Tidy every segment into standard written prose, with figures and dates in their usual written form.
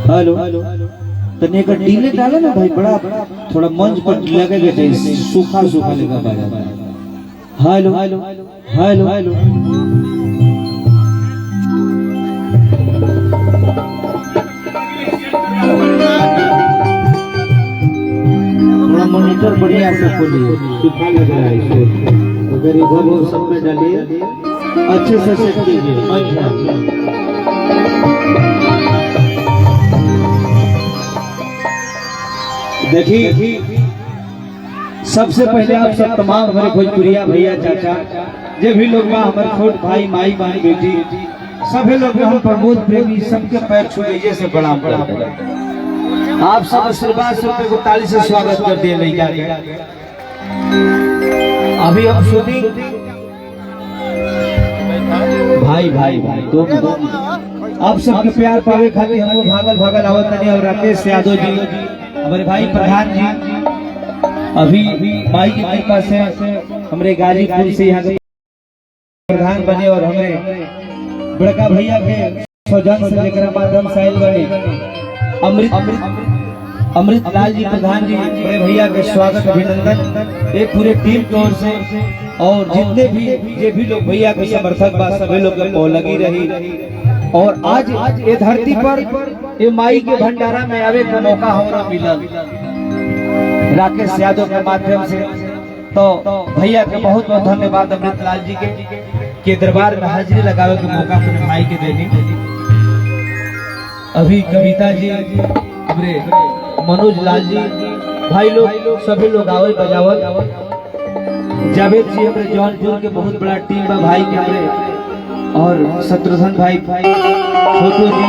Hello तने का delay डाला ना भाई, बड़ा थोड़ा मंच पर लगेगा जैसे सूखा सूखा लगा बाजा। हेलो हेलो हेलो हेलो थोड़ा मॉनिटर बढ़िया से खोलिए, सूखा लग रहा है शोर। अगर इधर वो सब में डालिए, अच्छे से सेट कीजिए मंच। देखिए सबसे पहले आप सब तमाम हमारे भोजपुरिया भैया चाचा जो भी लोग हमारे छोट भाई माई बहन बेटी सभी लोग हम प्रमोद प्रेमी सबके पैर छू लीजिए से प्रणाम करते हैं। आप सब आशीर्वाद से को ताली से स्वागत कर दिए नहीं जा रहे। अभी हम शूटिंग भाई भाई भाई दो आप सबके प्यार पावे खातिर हम भागल भागल आवत नहीं। और राकेश यादव जी हमारे भाई प्रधान जी अभी माई की कृपा से हमारे गाजीपुर से यहाँ प्रधान बने और हमें बड़का भैया के सौजन से लेकर माध्यम से बने अमृत लाल जी प्रधान जी बड़े भैया के स्वागत अभिनंदन एक पूरे टीम की ओर से। और जितने भी लोग भैया के समर्थक बा सभी लोग लगी रही। और आज ये धरती पर ये माई के भंडारा में आवे का मौका हमरा मिलल राकेश यादव के माध्यम से। तो भैया के बहुत बहुत धन्यवाद अमृत लाल जी के दरबार में हाजिरी लगावे के मौका अपने माई के देनी। अभी कविता जी हमरे मनोज लाल जी भाई लोग सभी लोग आवल बजावल। जावेद जी हमारे जौनपुर के बहुत बड़ा टीम बा भाई के हमारे। और शत्रुघ्न भाई छोटू जी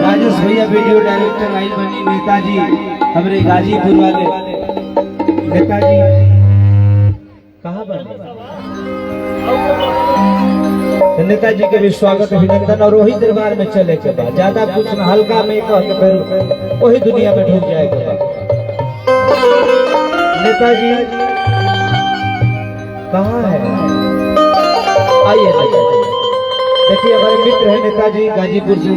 राजेश भैया वीडियो डायरेक्टर आइल बनी। नेताजी हमारे गाजीपुर वाले नेताजी कहाँ बने नेताजी के भी स्वागत अभिनंदन। और वही दरबार में चले के बाद ज्यादा कुछ न हल्का में कह के फिर वही दुनिया में ढूंढ जाएगा। नेताजी कहाँ है? आइए देखिए हमारे मित्र है नेताजी गाजीपुर से।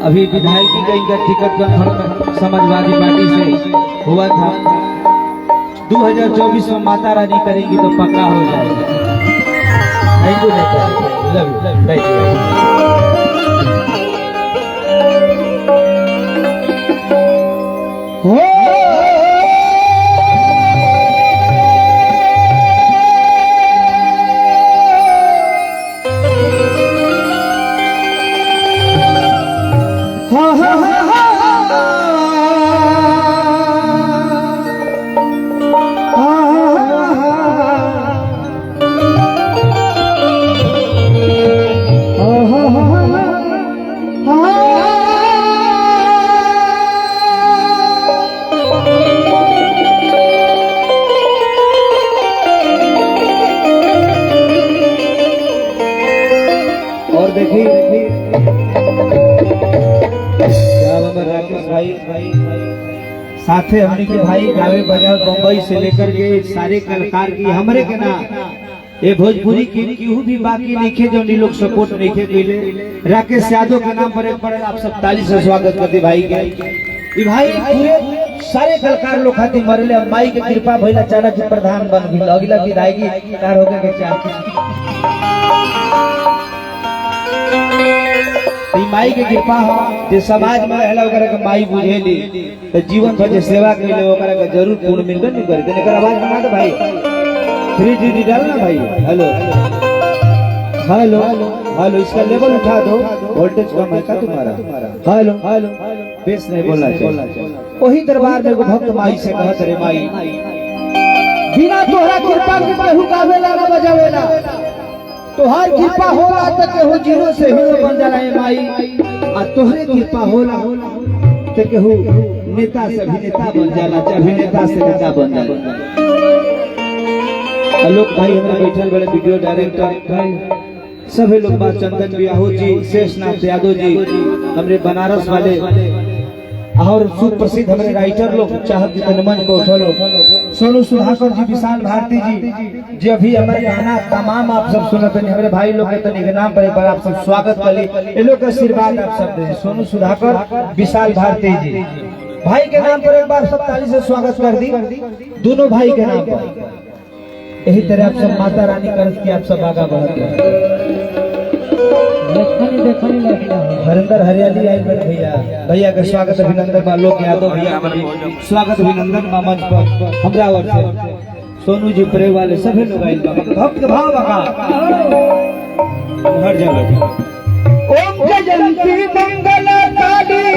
अभी विधायकी का इनका टिकट कंफर्म समाजवादी पार्टी से हुआ था। 2024 में माता रानी करेंगी तो पक्का हो जाएगा। थैंक यू नेताजी, लव यू। और देखिए राकेश भाई साथे हमने के भाई गावे बजाव बम्बई से लेकर के सारे कलाकार की हमरे के ना ये भोजपुरी की केहू भी बाकी नहीं खे जो लोग सपोर्ट नहीं खे मिले। राकेश यादव के नाम पर एक बड़े आप सब ताली से स्वागत करते भाई के। भाई पूरे सारे कलाकार लोग खातिर मरले माई के कृपा भइला चारा के प्रधान बन गई। अगला विदायगी कार हो गए के चाह माई के कृपा हो जे समाज में रहला ओकरा के माई बुझेली तो जीवन भर जे सेवा कइले ओकरा के जरूर पूर्ण मिलबे नहीं करे। तने कर आवाज बना दे भाई 3D डाल ना भाई। हेलो हेलो हेलो इसका लेवल उठा दो, वोल्टेज कम है का तुम्हारा? हेलो हेलो बेस नहीं बोलना चाहिए। वही दरबार में भक्त माई से कहत रे माई बिना तोहरा कृपा के केहू गावेला ना बजावेला। तोहार कृपा होला त केहू जीरो से हीरो बन जाला है माई। आ तोहरे कृपा होला त केहू नेता से अभिनेता बन जाला, अभिनेता से नेता बन जाला। आलोक भाई हमारे बैठल बड़े वीडियो डायरेक्टर सभी लोग बात चंदन बियाहू जी, शेषनाथ यादव जी, हमारे बनारस वाले और सुप्रसिद्ध हमारे राइटर लोग चाहत जी मंच को उठो, सोनू सुधाकर जी, विशाल भारती जी, जो भी हमारे गाना तमाम आप सब सुनत हैं, हमारे भाई लोग के नाम पर एक बार आप सब स्वागत करी, ये लोग का आशीर्वाद आप सब दें। सोनू सुधाकर, विशाल भारती जी भाई के नाम पर एक बार सब ताली से स्वागत कर दी, दोनों भाई के नाम पर। यही तरह आप सब माता रानी करत की आप सब आगा बढ़ते हैं। हरिंदर हरियाली आई बन भैया का स्वागत अभिनंदन बा, लोक यादव भैया हमारी स्वागत अभिनंदन बा मंच पर हमरा ओर से। सोनू जी प्रे वाले सभी लोग आइल बा, भक्त भाव का हर जगह। ओम जयंती मंगल काली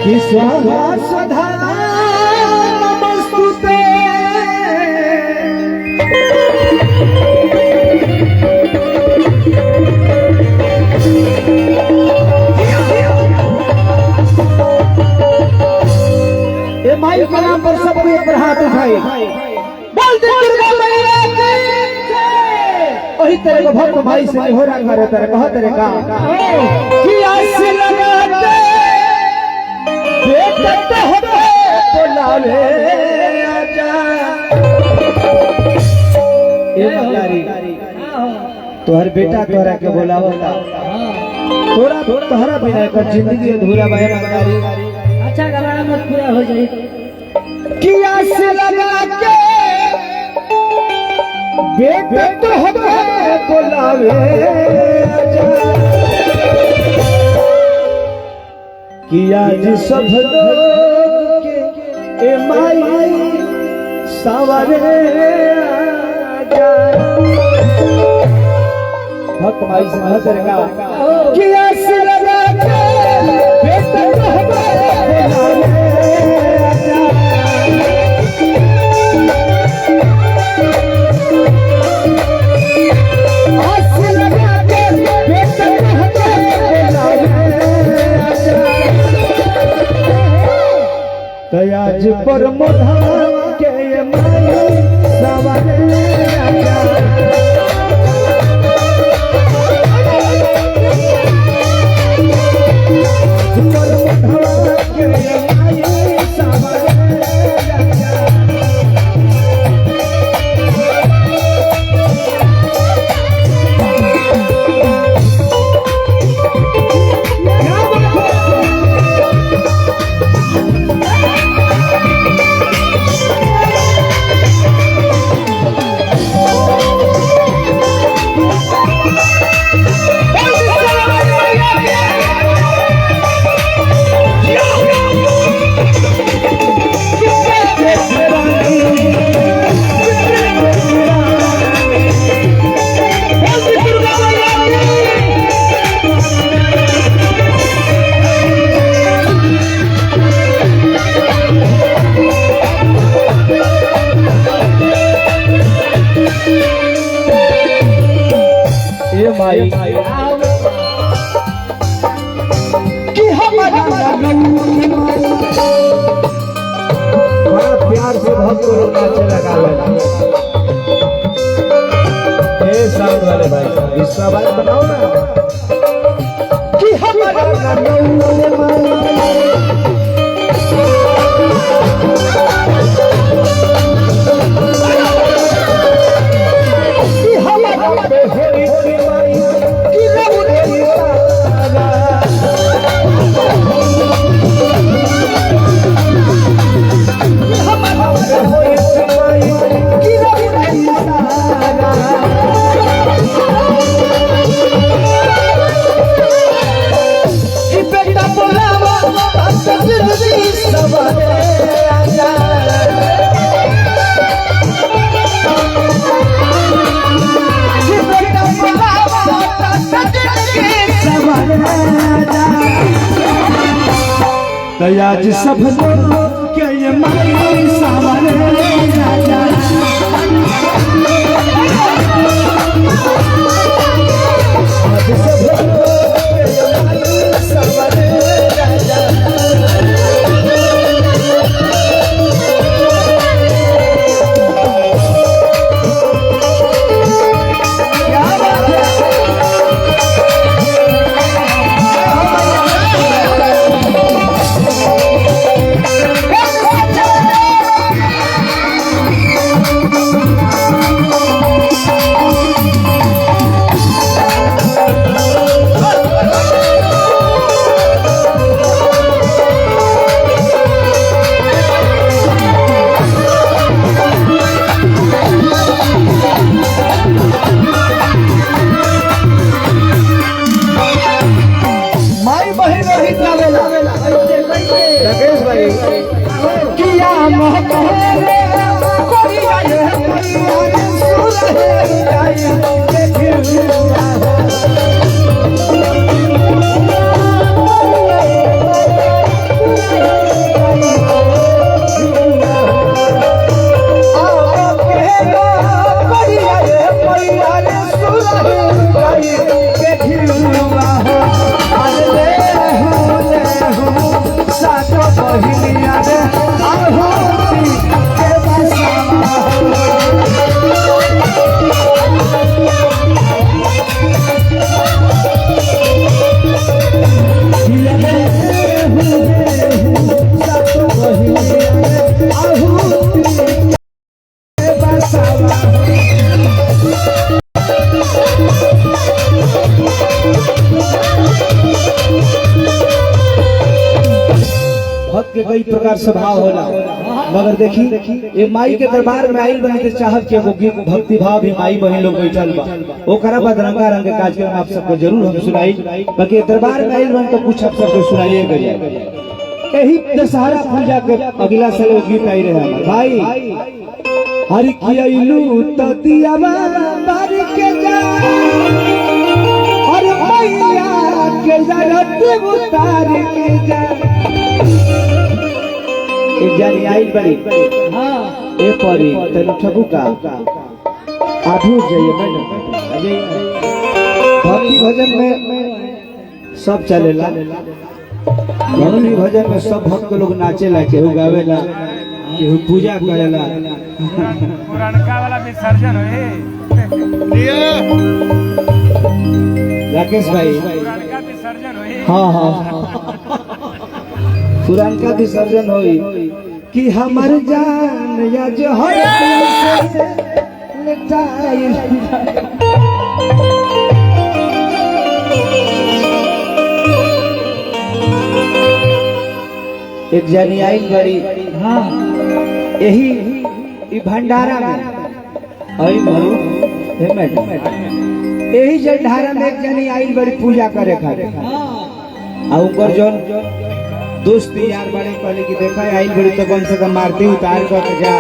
कि स्वाहा स्वधा नमस्तुते। ये माई के नाम पर सब एक हाथ उठाए, बोलते दुर्गा मैया की। वही तेरे को भक्त भाई से हो रहा करे तेरे कहा तेरे का कि ऐसे लगाते बेटा तो होते बुलावे आजा। ए मगारी तोहर बेटा तोहरा के बुलावता, तोरा तोहरा बिना कर जिंदगी अधूरा बा मगारी। अच्छा गाना मत पूरा हो जाए कि ऐसे लगा के बेटा तो होते बुलावे आजा। कि आज सब लोग के ए माई सवारे आजा। भक्त माई से नजर का कि आज लगा के बेटा तो बुलावे आजा। आज पर मोधाम के माई सवारे आजा। पर मोधाम के माई सवारे आजा। माई कि हमारा बड़ा प्यार से भक्त लोग नाचे लगा ए साउंड वाले भाई इसका बात बताओ ना कि हमारा बेटा बोला आज सब लोग के ये माई सामने राजा आज सब लोग के ये माई सामने राजा क्या बात है के कई प्रकार स्वभाव होला मगर देखी ये माई के दरबार में आइल बनी चाहत के वो गीत भक्ति भाव भी माई बहन लोग बैठल बा ओकरा बाद रंगा रंग के कार्यक्रम आप सबको जरूर हम सुनाई बाकी दरबार में आइल बन तो कुछ आप सबको सुनाइए गया यही दशहरा पूजा के अगला साल वो गीत आई रहे भाई हरि की अइलू तो दिया बारी के जा और मैया के जरत उतार के जा एक जानी आई बड़ी ए परी तनु ठबू का आधू जाइए मैडम भक्ति भजन में सब चलेला भक्ति भजन में सब भक्त लोग नाचेला केहू गावेला केहू पूजा करेला पुरानका वाला विसर्जन होए राकेश भाई पुरानका विसर्जन होए हाँ पुरानका विसर्जन होई कि हमर जान या जो है एक जानी आई बड़ी हाँ यही भंडारा में आई बहु हे मैडम यही जंडारा में एक जानी आई बड़ी पूजा करे खातिर और ऊपर जो दोस्त यार बड़े कहले कि देखा आई बड़ी तो कम से कम मारती उतार कर जा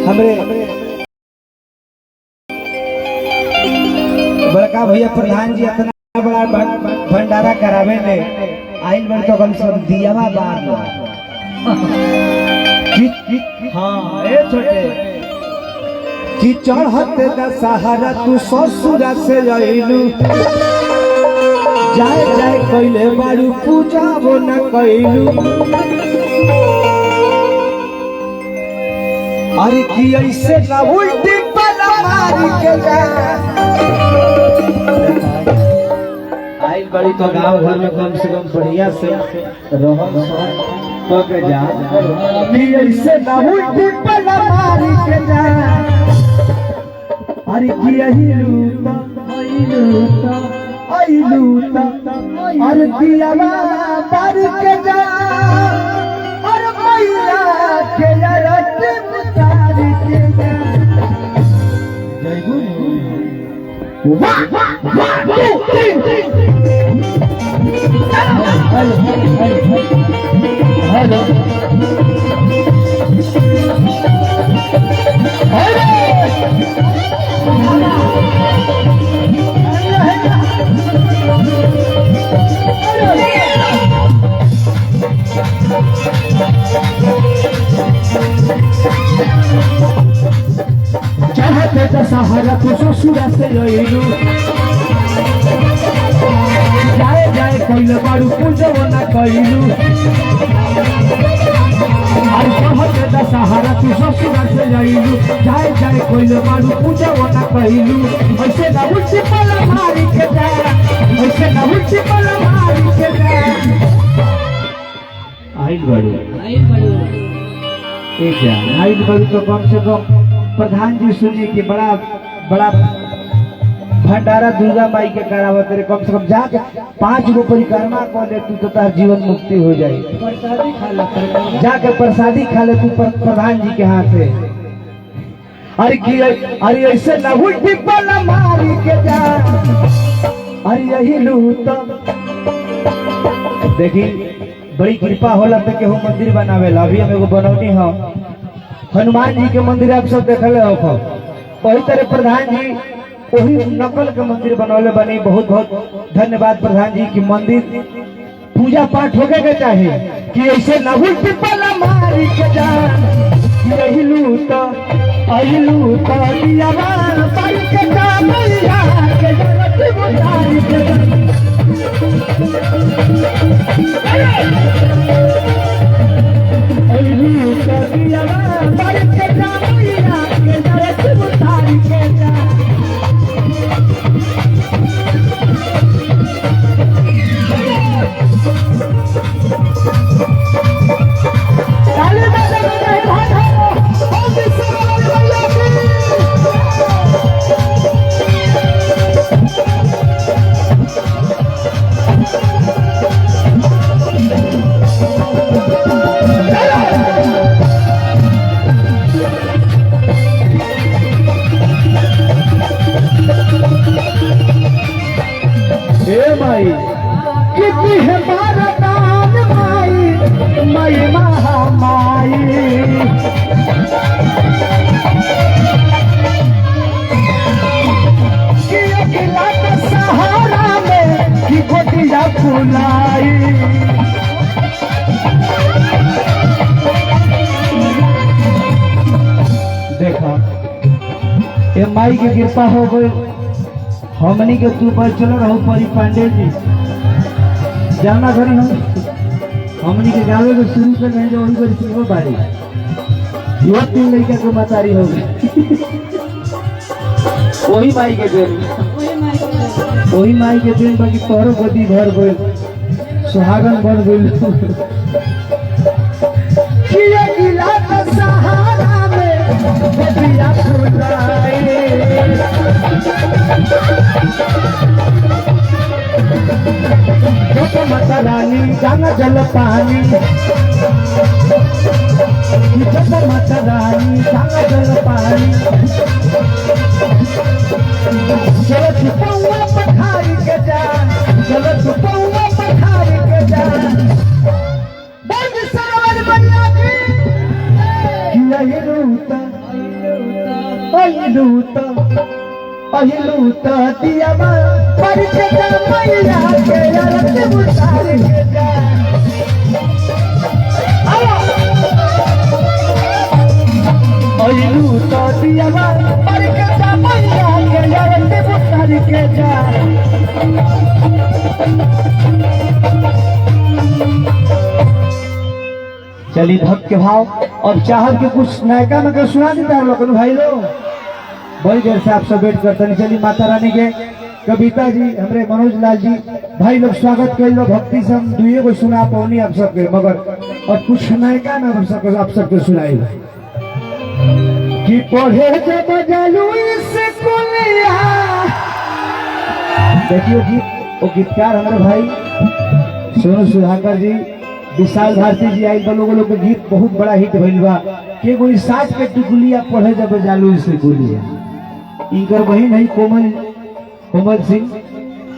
हमरे बड़का भैया प्रधान जी इतना बड़ा भंडारा करावे ले आई बड़ी तो कम से कम दियावा बार हाँ ए छोटे कि चढ़त दशहरा तू ससुरा से रहिलू जाए जाए कैले बारू पूजा वो न कैलू अरे की ऐसे ना उल्टी पला मारी के जा आई बड़ी तो गांव घर में कम से कम बढ़िया से रहो तो के जा की ऐसे ना उल्टी पला मारी के जा अरे की यही लूटा और दिया बार के जा और मैया के रट उतार के जा जय गुरु वाह वाह वाह 2 3 हेलो चाहते दशहरा तो ससुरा से लइलू जाए जाए कइले बारू पूजो ना कइलू अरे चाहते दशहरा तो ससुरा से लइलू जाए जाए कइले बारू पूजो ना कइलू ऐसे ना उच्ची पल मारी के जा ऐसे ना उच्ची पल मारी के जा आइल बारू आई बड़ो एक आइल बारू तो कम से कम प्रधान जी सुनिए कि बड़ा बड़ा भंडारा दुर्गा माई के करावा तेरे कम से कम जाके 5 गो परिक्रमा कर ले तू तो तार जीवन मुक्ति हो जाए। प्रसादी खा लो जाके प्रसादी खा ले तू प्रधान जी के हाथ से। अरे ऐसे न उठी पल मारी के जा अरे यही लूट देखी बड़ी कृपा होला पे केहू मंदिर बनावेला। अभी हम एगो बनौनी हम हनुमान जी के मंदिर आप सब देखले हो वही तरह प्रधान जी वही नकल के मंदिर बनौले बने। बहुत बहुत धन्यवाद प्रधान जी की मंदिर पूजा पाठ होके के चाहे कि ऐसे नहुल पिपल मारी के जा अहिलू तो दियावा पाई के जा मैया के जगत बुझाई के अहिलू तो दियावा पाई के जा मैया के जगत बुझाई के जा कितनी है भारतान माई माई महामाई कि अकेला का सहारा में कि गोटिया फुलाई देखा ये माई की कृपा हो गई हमनी के तू पर चल रहो परी पांडे जी जाना घरी हमनी के गावे को शुरू से नहीं जो वही बड़ी सिंह बारी युवा 3 लड़का को मतारी हो गई वही माई के दिन बाकी तोहरो गदी भर गई सुहागन बन गई किया गिला का सहारा में गोदिया फुलाए माता रानी गंगा जल पानी माता रानी गंगा जल पानी चलो छुपौआ पखारी के जा चलो छुपौआ पखारी के जा बंद सरोवर बनिया की अहिलूता दियावा पर के जा मैया के रत बुझारी के जा अहिलूता दियावा पर के जा मैया के रत बुझारी के जा चलिए भक्त के भाव और चाहत के कुछ नायका में के सुना देता है लोग भाई लोग बड़ी देर से आप सब वेट करते हैं। चलिए माता रानी के कविता जी हमारे मनोज लाल जी भाई लोग स्वागत कर लो भक्ति से हम दुए को सुना पाऊनी आप सबके मगर और कुछ नायका में आप सबके सुनाई कि पढ़े जब जालू स्कूलिया देखिए गीत वो गीतकार हमारे भाई सोनू सुधाकर जी विशाल भारती जी आई लोग के गीत बहुत बड़ा हिट भइल बा के कोई 60 के टुकलिया पढ़े जब जालू स्कूलिया इनकर बहन है कोमल सिंह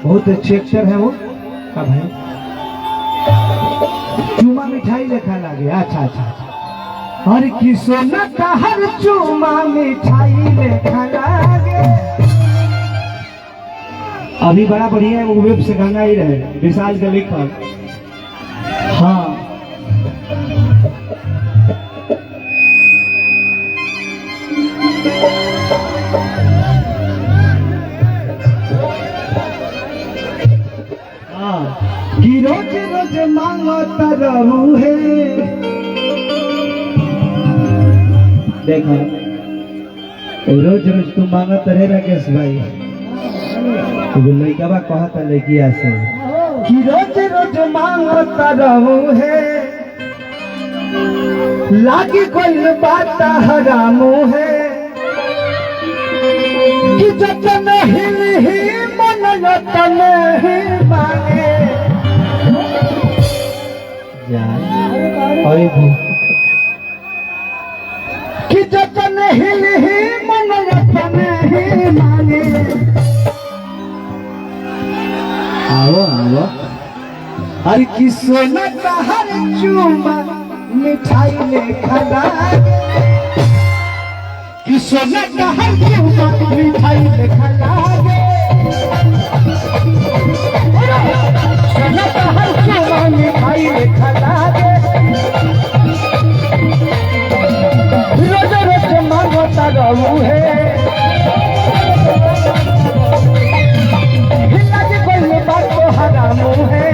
बहुत अच्छे अक्षर है वो का भाई चूमा मिठाई लेखा लागे अच्छा हर की सोना का हर चूमा मिठाई लेखा लागे अभी बड़ा बढ़िया है वो वेब से गंगा ही रहे विशाल के लिखा हाँ रहू है। देखो रोज रोज तू मांगत रहे राकेश भाई, एगो लड़का बा कहता लड़किया से कि रोज रोज मांगता रहू है, लागी कोई बात हरामू है। कि जतन ही मन जतन ही मांगे जान अरे भू कि जतन ही मन जतन ही मांगे। आओ आओ हर की सोना का हर चूमा मिठाई में खड़ा, कि सोना का हर चूमा मिठाई में खड़ा, सोना का हर चूमा मिठाई में खड़ा। रोज रोज मांगता रहू है, हिला के कोई बात तो हरामू है।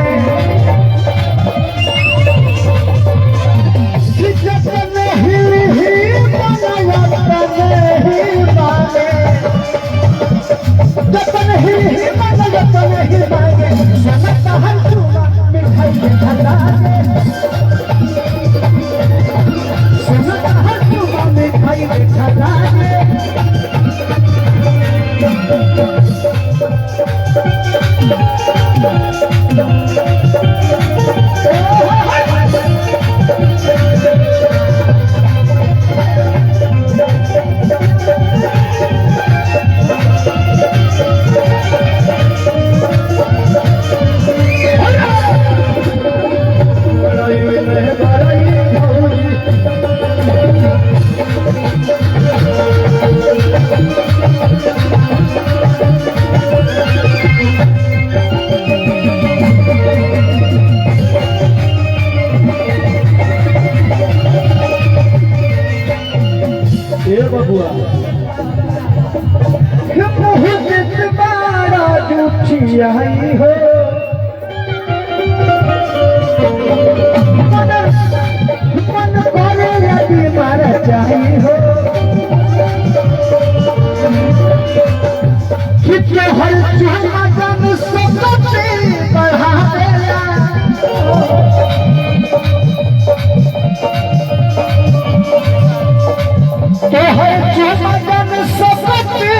बबुआ बारा जूठी आई हो, मन करे यदि मर जाई हो। कि हर चूमा जन सकते बढ़ा देला, तो हर चूमा जन सकते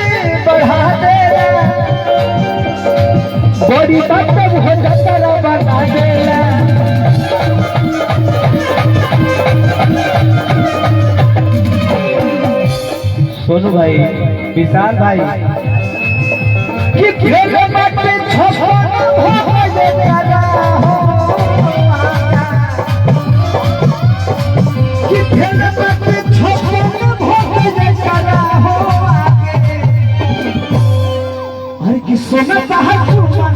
बढ़ा देला। बड़ी बात हो जाता बना देला। सोनू भाई, विशाल भाई, कि खेल बाटे छोड़ो हो जाएगा हो, कि खेल बाटे छोड़ो हो जाएगा हो। अरे कि सोना का हर चूमा